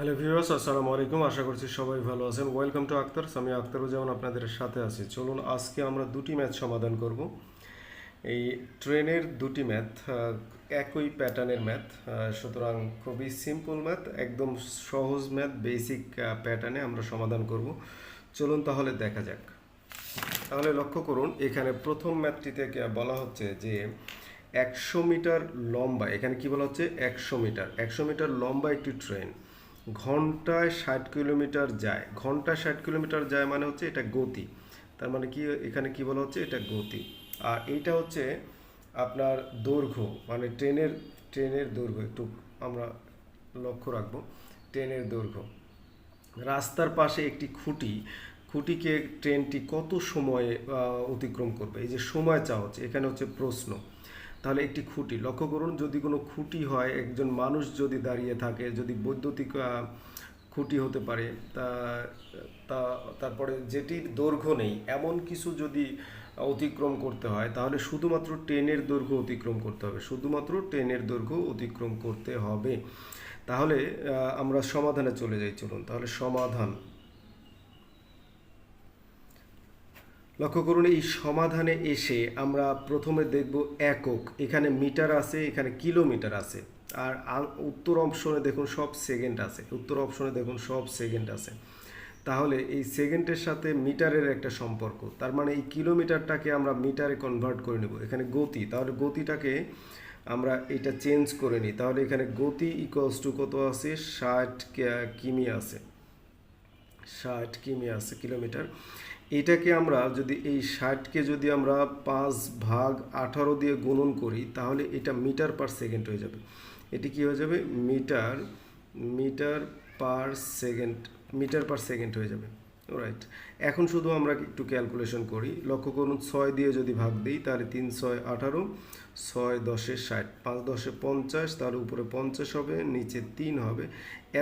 Hello viewers, আসসালামু আলাইকুম। আশা করছি সবাই ভালো আছেন। Welcome to Aktars. আমি আক্তারুজ্জামান আপনাদের সাথে আছি। চলুন আজকে আমরা দুটি ম্যাথ সমাধান করব। এই ট্রেনের দুটি ম্যাথ একই প্যাটার্নের ম্যাথ, সুতরাং খুবই সিম্পল ম্যাথ, একদম সহজ ম্যাথ, বেসিক প্যাটার্নে আমরা সমাধান করব। চলুন তাহলে দেখা যাক। তাহলে লক্ষ্য করুন, এখানে প্রথম ম্যাথটিতে বলা হচ্ছে যে 100 মিটার লম্বা, এখানে কি বলা হচ্ছে 100 মিটার লম্বা একটি ট্রেন ঘন্টায় 60 কিলোমিটার যায়। ঘন্টায় 60 কিলোমিটার যায় মানে হচ্ছে এটা গতি। তার মানে কি এখানে কি বলা হচ্ছে, এটা গতি। আর এইটা হচ্ছে আপনার দৈর্ঘ্য, মানে ট্রেনের দৈর্ঘ্য একটু আমরা লক্ষ্য রাখবো। ট্রেনের দৈর্ঘ্য, রাস্তার পাশে একটি খুঁটিকে ট্রেনটি কত সময়ে অতিক্রম করবে, এই যে সময় চাওয়া হচ্ছে, এখানে হচ্ছে প্রশ্ন। তাহলে একটি খুঁটি লক্ষ্য করুন, যদি কোনো খুঁটি হয়, একজন মানুষ যদি দাঁড়িয়ে থাকে, যদি বৈদ্যুতিক খুঁটি হতে পারে, তা তা তারপরে যেটির দৈর্ঘ্য নেই এমন কিছু যদি অতিক্রম করতে হয়, তাহলে শুধুমাত্র ট্রেনের দৈর্ঘ্য অতিক্রম করতে হবে, শুধুমাত্র ট্রেনের দৈর্ঘ্য অতিক্রম করতে হবে। তাহলে আমরা সমাধানে চলে যাই। চলুন তাহলে সমাধান। লক্ষ্য করুন, এই সমাধানে এসে আমরা প্রথমে দেখব একক, এখানে মিটার আছে, এখানে কিলোমিটার আছে। আর উত্তর অপশনে দেখুন সব সেকেন্ড আছে, উত্তর অপশনে দেখুন সব সেকেন্ড আছে। তাহলে এই সেকেন্ডের সাথে মিটারের একটা সম্পর্ক, তার মানে এই কিলোমিটারটাকে আমরা মিটারে কনভার্ট করে নেব। এখানে গতি, তাহলে গতিটাকে আমরা এটা চেঞ্জ করে নিই। তাহলে এখানে গতি ইকুয়ালস টু কত আছে, 60 কিমি আছে, 60 কিমি আছে কিলোমিটার। এটাকে আমরা যদি এই 60কে যদি আমরা 5/18 দিয়ে গুণন করি, তাহলে এটা মিটার পার সেকেন্ড হয়ে যাবে। এটি কি হয়ে যাবে, meter meter per second, meter per second হয়ে যাবে। রাইট। এখন শুধু আমরা একটু ক্যালকুলেশন করি। লক্ষ্য করুন, 6 দিয়ে যদি ভাগ দিই তাহলে 3×6 = 18, 6×10 = 60, 5×10 = 50, তার উপরে 50 হবে, নিচে 3 হবে।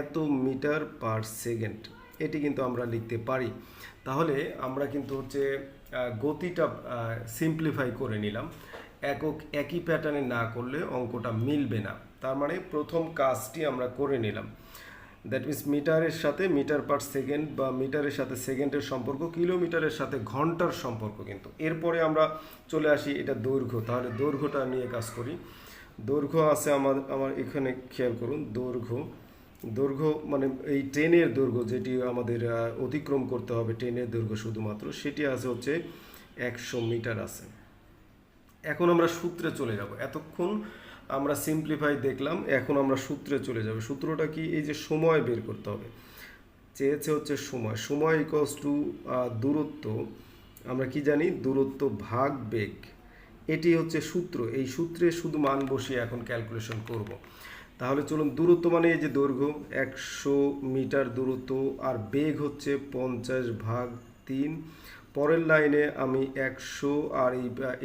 এত মিটার পার সেকেন্ড, এটি কিন্তু আমরা লিখতে পারি। তাহলে আমরা কিন্তু হচ্ছে গতিটা সিম্পলিফাই করে নিলাম। একই প্যাটার্নে না করলে অঙ্কটা মিলবে না। তার মানে প্রথম কাজটি আমরা করে নিলাম। দ্যাট মিনস মিটারের সাথে মিটার পার সেকেন্ড, বা মিটারের সাথে সেকেন্ডের সম্পর্ক, কিলোমিটারের সাথে ঘন্টার সম্পর্ক। কিন্তু এরপরে আমরা চলে আসি এটা দৈর্ঘ্য। তাহলে দৈর্ঘ্যটা নিয়ে কাজ করি। দৈর্ঘ্য আছে আমার এখানে খেয়াল করুন, দৈর্ঘ্য মানে এই ট্রেনের দৈর্ঘ্য যেটি আমাদের অতিক্রম করতে হবে, ট্রেনের দৈর্ঘ্য শুধুমাত্র সেটি আছে হচ্ছে 100 মিটার আছে। এখন আমরা সূত্রে চলে যাব। এতক্ষণ আমরা সিম্পলিফাই দেখলাম, এখন আমরা সূত্রে চলে যাব। সূত্রটা কি, এই যে সময় বের করতে হবে, চেয়েছে হচ্ছে সময় ইকুয়ালস টু দূরত্ব। আমরা কি জানি, দূরত্ব ভাগ বেগ, এটি হচ্ছে সূত্র। এই সূত্রে শুধু মান বসিয়ে এখন ক্যালকুলেশন করব। তাহলে চলুন, দূরত্ব মানে এই যে দৈর্ঘ্য 100 মিটার দূরত্ব, আর বেগ হচ্ছে 50/3। পরের লাইনে আমি 100, আর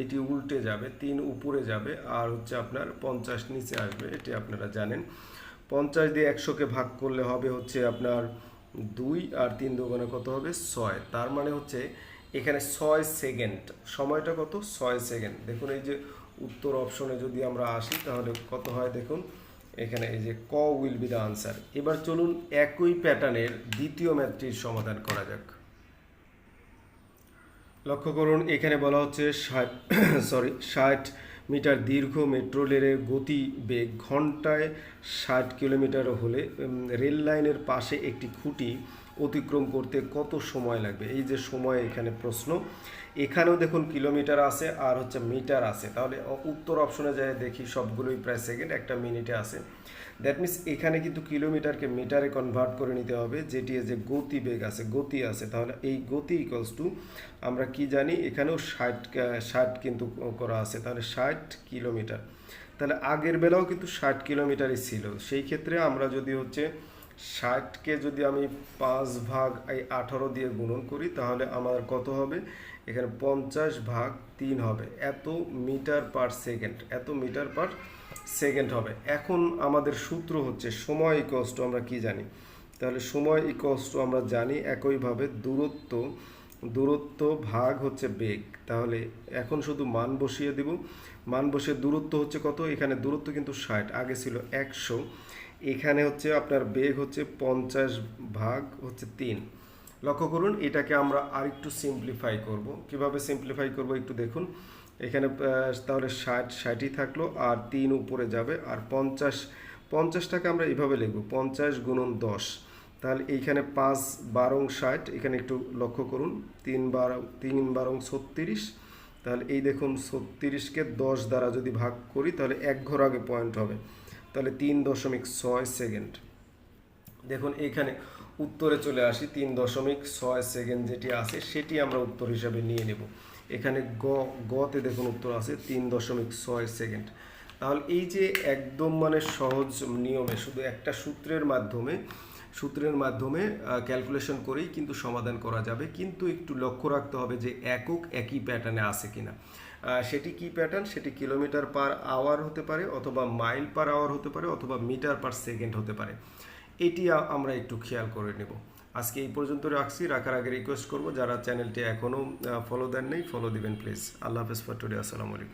এটি উল্টে যাবে, 3 উপরে যাবে, আর হচ্ছে আপনার 50 নিচে আসবে, এটি আপনারা জানেন। 50 দিয়ে 100কে ভাগ করলে হবে হচ্ছে আপনার 2, আর 3×2 কত হবে, 6। তার মানে হচ্ছে এখানে 6 সেকেন্ড, সময়টা কত, 6 সেকেন্ড। দেখুন এই যে উত্তর অপশনে যদি আমরা আসি তাহলে কত হয় দেখুন, এখানে এই যে ক উইল বি দ্য আনসার। এবার চলুন একই প্যাটার্নের দ্বিতীয় ম্যাথটির সমাধান করা যাক। লক্ষ্য করুন, এখানে বলা হচ্ছে 60 মিটার দীর্ঘ মেট্রো রেলের গতি বেগ ঘন্টায় 60 কিলোমিটার হলে রেল লাইনের পাশে একটি খুঁটি অতিক্রম করতে কত সময় লাগবে। এই যে সময়, এখানে প্রশ্ন। এখানেও দেখুন কিলোমিটার আছে আর হচ্ছে মিটার আছে। তাহলে উত্তর অপশনে যায় দেখি সবগুলোই প্রায় সেকেন্ড, একটা মিনিটে আছে। দ্যাট মিনস এখানে কিন্তু কিলোমিটারকে মিটারে কনভার্ট করে নিতে হবে, যেটি যে গতি বেগ আছে, গতি আছে। তাহলে এই গতি ইকুয়ালস টু, আমরা কি জানি, এখানেও 60 কিন্তু করা আছে, তাহলে 60 কিলোমিটার। তাহলে আগের বেলাও কিন্তু 60 কিলোমিটারই ছিল। সেই ক্ষেত্রে আমরা যদি হচ্ছে 60কে যদি আমি 5/18 দিয়ে গুণন করি, তাহলে আমার কত হবে, এখানে 50/3 হবে। এত মিটার পার সেকেন্ড, এত মিটার পার সেকেন্ড হবে। এখন আমাদের সূত্র হচ্ছে সময় ইকুয়ালস টু, আমরা কি জানি, তাহলে সময় ইকুয়ালস টু আমরা জানি একইভাবে দূরত্ব ভাগ হচ্ছে বেগ। তাহলে এখন শুধু মান বসিয়ে দিব। মান বসিয়ে দূরত্ব হচ্ছে কত, এখানে দূরত্ব কিন্তু 60, আগে ছিল 100। এখানে হচ্ছে আপনার বেগ হচ্ছে 50 ভাগ হচ্ছে 3। লক্ষ্য করুন, এটাকে আমরা আরেকটু সিম্পলিফাই করব। কিভাবে সিম্পলিফাই করব একটু দেখুন। এখানে তাহলে 60ই থাকলো, আর 3 উপরে যাবে, আর 50টাকে আমরা এইভাবে লিখব 50 গুণন 10। তাহলে এইখানে 5 12 60, এখানে একটু লক্ষ্য করুন, 3 12 36। তাহলে এই দেখুন 36কে 10 দ্বারা যদি ভাগ করি তাহলে এক ঘর আগে পয়েন্ট হবে, তাহলে 3.6 সেকেন্ড। দেখুন এইখানে উত্তরে চলে আসি, 3.6 সেকেন্ড যেটি আছে সেটি আমরা উত্তর হিসাবে নিয়ে নেব। এখানে গতে দেখুন উত্তর আছে 3.6 সেকেন্ড। তাহলে এই যে একদম মানে সহজ নিয়মে শুধু একটা সূত্রের মাধ্যমে ক্যালকুলেশন করেই কিন্তু সমাধান করা যাবে, কিন্তু একটু লক্ষ্য রাখতে হবে যে একক একই প্যাটার্নে আছে কিনা। সেটি কি প্যাটার্ন, সেটি কিলোমিটার পার আওয়ার হতে পারে, অথবা মাইল পার আওয়ার হতে পারে, অথবা মিটার পার সেকেন্ড হতে পারে। এটি আমরা একটু খেয়াল করে নেব। আজকে এই পর্যন্ত রাখছি। রাখার আগে রিকোয়েস্ট করব, যারা চ্যানেলটি এখনও ফলো দেন নাই, ফলো দিবেন প্লিজ। আল্লাহ হাফেজ ফর টুডে। আসসালামু আলাইকুম।